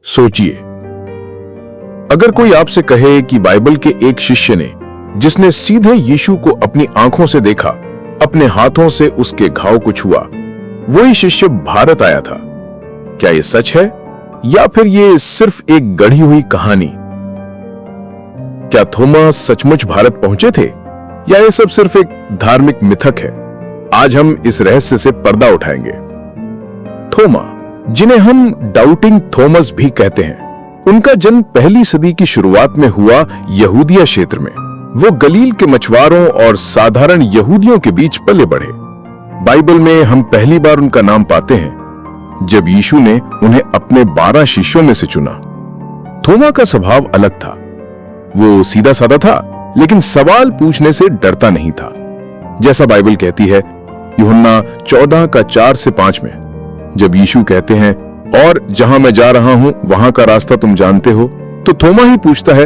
सोचिए, अगर कोई आपसे कहे कि बाइबल के एक शिष्य ने, जिसने सीधे यीशु को अपनी आंखों से देखा, अपने हाथों से उसके घाव को छुआ, वही शिष्य भारत आया था, क्या यह सच है या फिर यह सिर्फ एक गढ़ी हुई कहानी? क्या थोमा सचमुच भारत पहुंचे थे या यह सब सिर्फ एक धार्मिक मिथक है? आज हम इस रहस्य से पर्दा उठाएंगे। थोमा, जिन्हें हम डाउटिंग थॉमस भी कहते हैं, उनका जन्म पहली सदी की शुरुआत में हुआ यहूदिया क्षेत्र में। वो गलील के मछुआरों और साधारण यहूदियों के बीच पले बढ़े। बाइबल में हम पहली बार उनका नाम पाते हैं जब यीशु ने उन्हें अपने 12 शिष्यों में से चुना। थोमा का स्वभाव अलग था। वो सीधा साधा था, लेकिन सवाल पूछने से डरता नहीं था। जैसा बाइबल कहती है यूहन्ना 14 का 4 से 5 में, जब यीशु कहते हैं, और जहां मैं जा रहा हूं वहां का रास्ता तुम जानते हो, तो थोमा ही पूछता है,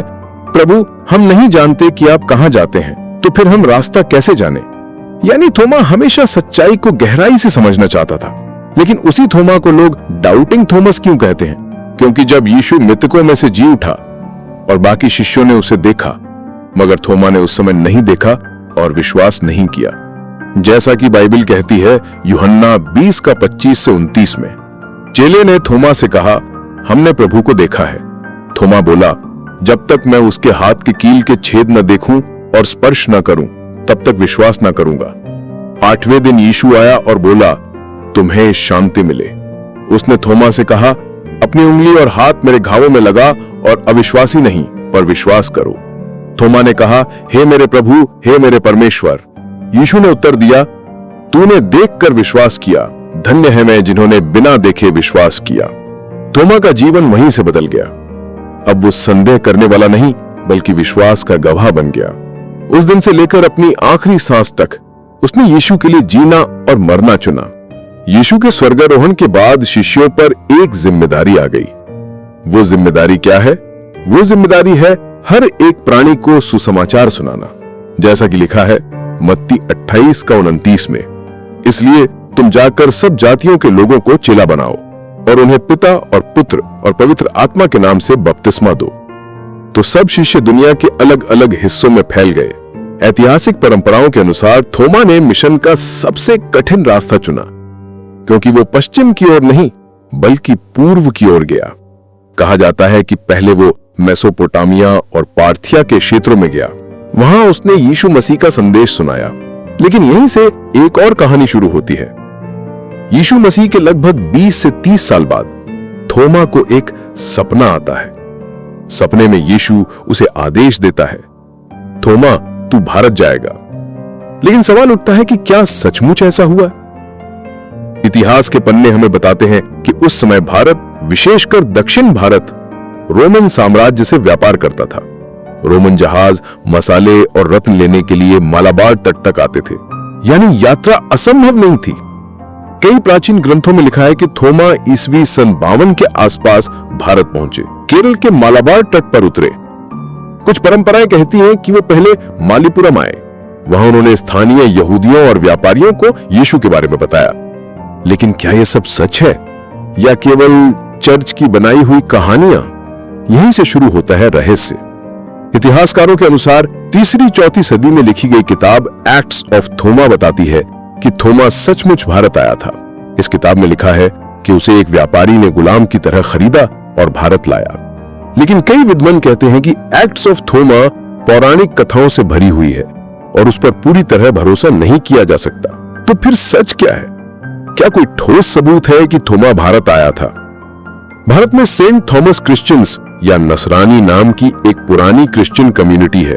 प्रभु हम नहीं जानते कि आप कहां जाते हैं, तो फिर हम रास्ता कैसे जाने? यानी थोमा हमेशा सच्चाई को गहराई से समझना चाहता था। लेकिन उसी थोमा को लोग डाउटिंग थॉमस क्यों कहते हैं? क्योंकि जब यीशु मृतकों में से जी उठा और बाकी शिष्यों ने उसे देखा, मगर थोमा ने उस समय नहीं देखा और विश्वास नहीं किया। जैसा कि बाइबल कहती है यूहन्ना 20 का 25 से 29 में, चेले ने थोमा से कहा, हमने प्रभु को देखा है। थोमा बोला, जब तक मैं उसके हाथ के कील के छेद न देखूं और स्पर्श न करूं, तब तक विश्वास न करूंगा। 8वें दिन यीशु आया और बोला, तुम्हें शांति मिले। उसने थोमा से कहा, अपनी उंगली और हाथ मेरे घावों में लगा और अविश्वासी नहीं पर विश्वास करो। थोमा ने कहा, हे मेरे प्रभु, हे मेरे परमेश्वर। यीशु ने उत्तर दिया, तूने देखकर विश्वास किया, धन्य है मैं जिन्होंने बिना देखे विश्वास किया। थोमा का जीवन वहीं से बदल गया। अब वो संदेह करने वाला नहीं बल्कि विश्वास का गवाह बन गया। उस दिन से लेकर अपनी आखिरी सांस तक उसने यीशु के लिए जीना और मरना चुना। यीशु के स्वर्गारोहण के बाद शिष्यों पर एक जिम्मेदारी आ गई। वो जिम्मेदारी क्या है? वो जिम्मेदारी है हर एक प्राणी को सुसमाचार सुनाना, जैसा कि लिखा है मत्ती 28 का 29 में। इसलिए तुम जाकर सब जातियों के लोगों को चेला बनाओ और उन्हें पिता और पुत्र और पवित्र आत्मा के नाम से बपतिस्मा दो। तो सब शिष्य दुनिया के अलग अलग हिस्सों में फैल गए। ऐतिहासिक परंपराओं के अनुसार थोमा ने मिशन का सबसे कठिन रास्ता चुना, क्योंकि वो पश्चिम की ओर नहीं बल्कि पूर्व की ओर गया। कहा जाता है कि पहले वो मेसोपोटामिया और पार्थिया के क्षेत्रों में गया। वहां उसने यीशु मसीह का संदेश सुनाया। लेकिन यहीं से एक और कहानी शुरू होती है। यीशु मसीह के लगभग 20 से 30 साल बाद थोमा को एक सपना आता है। सपने में यीशु उसे आदेश देता है, थोमा तू भारत जाएगा। लेकिन सवाल उठता है कि क्या सचमुच ऐसा हुआ? इतिहास के पन्ने हमें बताते हैं कि उस समय भारत, विशेषकर दक्षिण भारत, रोमन साम्राज्य से व्यापार करता था। रोमन जहाज मसाले और रत्न लेने के लिए मालाबार तट तक आते थे, यानी यात्रा असंभव नहीं थी। कई प्राचीन ग्रंथों में लिखा है कि थोमा ईस्वी सन 52 के आसपास भारत पहुंचे, केरल के मालाबार तट पर उतरे। कुछ परंपराएं कहती हैं कि वो पहले मालीपुरम आए। वहां उन्होंने स्थानीय यहूदियों और व्यापारियों को यीशु के बारे में बताया। लेकिन क्या यह सब सच है या केवल चर्च की बनाई हुई कहानियां? यहीं से शुरू होता है रहस्य। इतिहासकारों के अनुसार 3री-4थी सदी में लिखी गई किताब एक्ट्स ऑफ थोमा बताती है कि थोमा सचमुच भारत आया था। इस किताब में लिखा है कि उसे एक व्यापारी ने गुलाम की तरह खरीदा और भारत लाया। लेकिन कई विद्वान कहते हैं कि एक्ट्स ऑफ थोमा पौराणिक कथाओं से भरी हुई है और उस पर पूरी तरह भरोसा नहीं किया जा सकता। तो फिर सच क्या है? क्या कोई ठोस सबूत है कि थोमा भारत आया था? भारत में सेंट थॉमस क्रिश्चियंस या नसरानी नाम की एक पुरानी क्रिश्चियन कम्युनिटी है।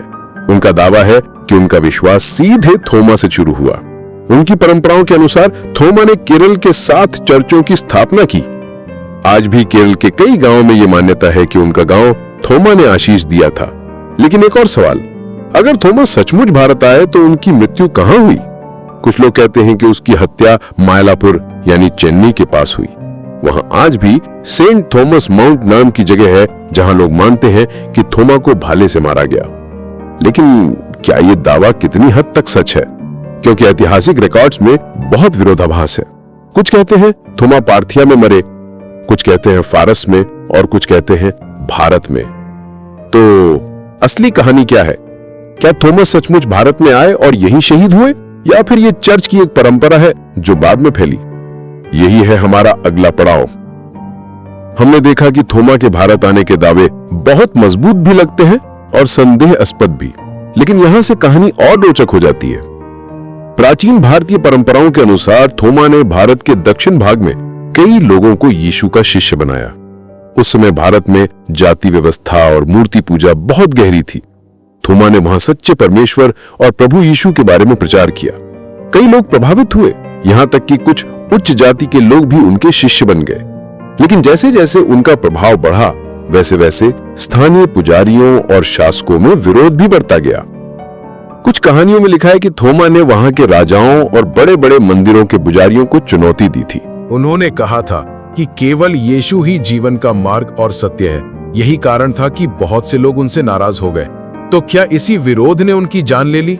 उनका दावा है कि उनका विश्वास सीधे थोमा से शुरू हुआ। उनकी परंपराओं के अनुसार थोमा ने केरल के 7 चर्चों की स्थापना की। आज भी केरल के कई गांवों में यह मान्यता है कि उनका गांव थोमा ने आशीष दिया था। लेकिन एक और सवाल, अगर थोमा सचमुच भारत आए तो उनकी मृत्यु कहां हुई? कुछ लोग कहते हैं कि उसकी हत्या मायलापुर यानी चेन्नई के पास हुई। वहां आज भी सेंट थॉमस माउंट नाम की जगह है जहां लोग मानते हैं कि थोमा को भाले से मारा गया। लेकिन क्या यह दावा कितनी हद तक सच है? क्योंकि ऐतिहासिक रिकॉर्ड्स में बहुत विरोधाभास है। कुछ कहते हैं थोमा पार्थिया में मरे, कुछ कहते हैं फारस में और कुछ कहते हैं भारत में। तो असली कहानी क्या है? क्या थॉमस सचमुच भारत में आए और यहीं शहीद हुए, या फिर यह चर्च की एक परंपरा है जो बाद में फैली? यही है हमारा अगला पड़ाव। हमने देखा कि थोमा के भारत आने के दावे बहुत मजबूत भी लगते हैं और संदेहास्पद भी, लेकिन यहां से कहानी और रोचक हो जाती है। प्राचीन भारतीय परंपराओं के अनुसार थोमा ने भारत के दक्षिण भाग में कई लोगों को यीशु का शिष्य बनाया। उस समय भारत में जाति व्यवस्था और मूर्ति पूजा बहुत गहरी थी। थोमा ने वहां सच्चे परमेश्वर और प्रभु यीशु के बारे में प्रचार किया। कई लोग प्रभावित हुए, यहां तक कि कुछ उच्च जाति के लोग भी उनके शिष्य बन गए। लेकिन जैसे जैसे उनका प्रभाव बढ़ा, वैसे वैसे स्थानीय पुजारियों और शासकों में विरोध भी बढ़ता गया। कुछ कहानियों में लिखा है कि थोमा ने वहां के राजाओं और बड़े बड़े मंदिरों के पुजारियों को चुनौती दी थी। उन्होंने कहा था कि केवल यीशु ही जीवन का मार्ग और सत्य है। यही कारण था कि बहुत से लोग उनसे नाराज हो गए। तो क्या इसी विरोध ने उनकी जान ले ली?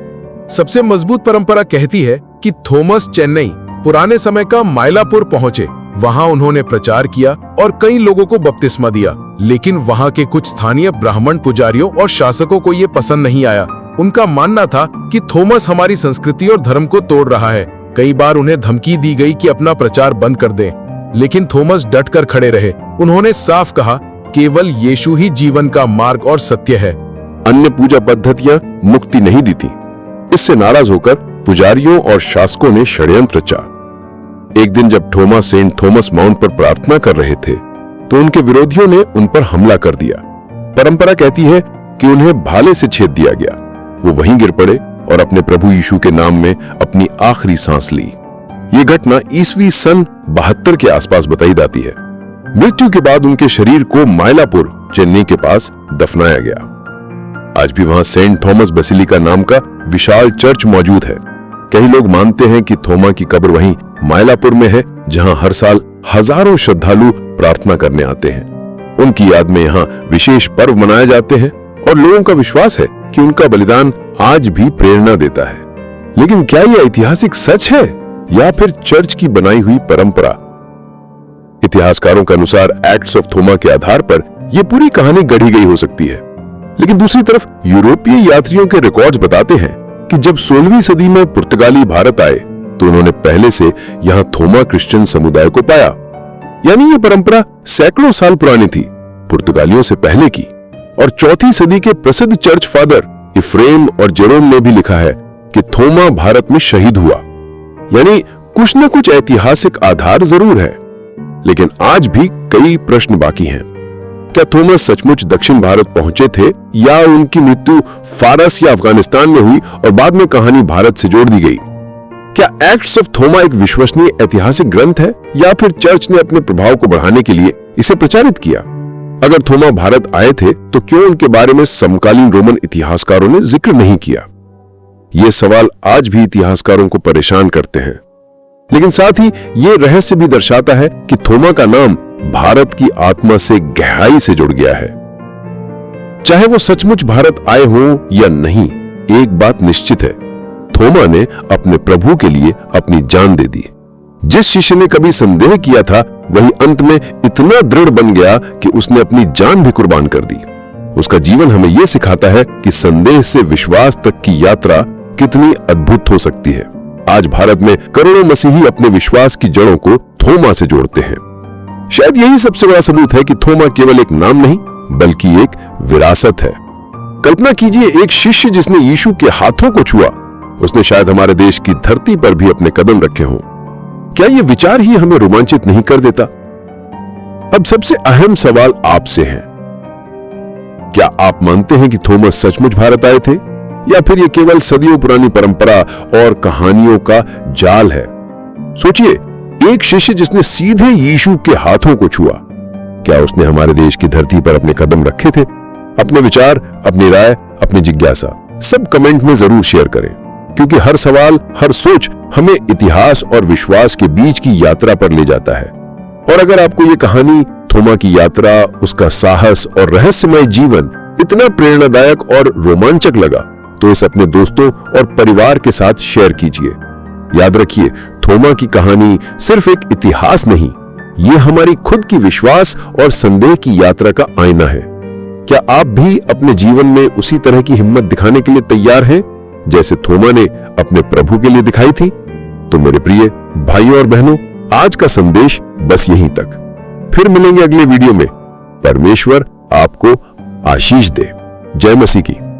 सबसे मजबूत परंपरा कहती है कि थॉमस चेन्नई पुराने समय का मायलापुर पहुंचे। वहां उन्होंने प्रचार किया और कई लोगों को बपतिस्मा दिया, लेकिन वहां के कुछ स्थानीय ब्राह्मण पुजारियों और शासकों को यह पसंद नहीं आया। उनका मानना था कि थॉमस हमारी संस्कृति और धर्म को तोड़ रहा है। कई बार उन्हें धमकी दी गई कि अपना प्रचार बंद कर दें, लेकिन थॉमस डटकर खड़े रहे। उन्होंने साफ कहा, केवल यीशु ही जीवन का मार्ग और सत्य है। अन्य पूजा पद्धतियां मुक्ति नहीं दी थी। इससे नाराज होकर पुजारियों और शासकों ने षड्यंत्र रचा। एक दिन जब थोमा सेंट थॉमस माउंट पर प्रार्थना कर रहे थे, तो उनके विरोधियों ने उन पर हमला कर दिया। परंपरा कहती है कि उन्हें भाले से छेद दिया गया। वो वहीं गिर पड़े और अपने प्रभु यीशु के नाम में अपनी आखिरी सांस ली। ये घटना ईस्वी सन 72 के आसपास बताई जाती है। मृत्यु के बाद उनके शरीर को मायलापुर चेन्नई के पास दफनाया गया। आज भी वहां सेंट थॉमस बेसिलिका नाम का विशाल चर्च मौजूद है। कई लोग मानते हैं कि थोमा की कब्र वहीं मायलापुर में है, जहां हर साल हजारों श्रद्धालु प्रार्थना करने आते हैं। उनकी याद में यहाँ विशेष पर्व मनाए जाते हैं और लोगों का विश्वास है कि उनका बलिदान आज भी प्रेरणा देता है। लेकिन क्या यह ऐतिहासिक सच है या फिर चर्च की बनाई हुई परंपरा? इतिहासकारों के अनुसार एक्ट्स ऑफ थोमा के आधार पर यह पूरी कहानी गढ़ी गई हो सकती है। लेकिन दूसरी तरफ यूरोपीय यात्रियों के रिकॉर्ड्स बताते हैं कि जब 16वीं सदी में पुर्तगाली भारत आए, तो उन्होंने पहले से यहां थोमा क्रिश्चियन समुदाय को पाया। यानी यह परंपरा सैकड़ों साल पुरानी थी, पुर्तगालियों से पहले की। और 4वीं सदी के प्रसिद्ध चर्च फादर इफ्रेम और जेरोम ने भी लिखा है कि थोमा भारत में शहीद हुआ। यानी कुछ न कुछ ऐतिहासिक आधार जरूर है। लेकिन आज भी कई प्रश्न बाकी हैं। क्या थॉमस सचमुच दक्षिण भारत पहुंचे थे, या उनकी मृत्यु फारस या अफगानिस्तान में हुई और बाद में कहानी भारत से जोड़ दी गई? क्या एक्ट्स ऑफ थोमा एक विश्वसनीय ऐतिहासिक ग्रंथ है, या फिर चर्च ने अपने प्रभाव को बढ़ाने के लिए इसे प्रचारित किया? अगर थोमा भारत आए थे, तो क्यों उनके बारे में समकालीन रोमन इतिहासकारों ने जिक्र नहीं किया? ये सवाल आज भी इतिहासकारों को परेशान करते हैं। लेकिन साथ ही ये रहस्य भी दर्शाता है कि थोमा का नाम भारत की आत्मा से गहराई से जुड़ गया है। चाहे वो सचमुच भारत आए हों या नहीं, एक बात निश्चित है, थोमा ने अपने प्रभु के लिए अपनी जान दे दी। जिस शिष्य ने कभी संदेह किया था, वही अंत में इतना दृढ़ बन गया कि उसने अपनी जान भी कुर्बान कर दी। उसका जीवन हमें यह सिखाता है कि संदेह से विश्वास तक की यात्रा कितनी अद्भुत हो सकती है। आज भारत में करोड़ों मसीही अपने विश्वास की जड़ों को थोमा से जोड़ते हैं। शायद यही सबसे बड़ा सबूत है कि थोमा केवल एक नाम नहीं, बल्कि एक विरासत है। कल्पना कीजिए, एक शिष्य जिसने यीशु के हाथों को छुआ, उसने शायद हमारे देश की धरती पर भी अपने कदम रखे हों। क्या यह विचार ही हमें रोमांचित नहीं कर देता? अब सबसे अहम सवाल आपसे है, क्या आप मानते हैं कि थॉमस सचमुच भारत आए थे, या फिर यह केवल सदियों पुरानी परंपरा और कहानियों का जाल है? सोचिए, एक शिष्य जिसने सीधे यीशु के हाथों को छुआ, क्या उसने हमारे देश की धरती पर अपने कदम रखे थे? अपने विचार, अपनी राय, अपनी जिज्ञासा सब कमेंट में जरूर शेयर करें, क्योंकि हर सवाल, हर सोच हमें इतिहास और विश्वास के बीच की यात्रा पर ले जाता है। और अगर आपको ये कहानी, थोमा की यात्रा, उसका साहस और रहस्यमय जीवन इतना प्रेरणादायक और रोमांचक लगा, तो इसे अपने दोस्तों और परिवार के साथ शेयर कीजिए। याद रखिए, थोमा की कहानी सिर्फ एक इतिहास नहीं, ये हमारी खुद की विश्वास और संदेह की यात्रा का आईना है। क्या आप भी अपने जीवन में उसी तरह की हिम्मत दिखाने के लिए तैयार हैं जैसे थोमा ने अपने प्रभु के लिए दिखाई थी? तो मेरे प्रिय भाइयों और बहनों, आज का संदेश बस यहीं तक। फिर मिलेंगे अगले वीडियो में। परमेश्वर आपको आशीष दे। जय मसीह की।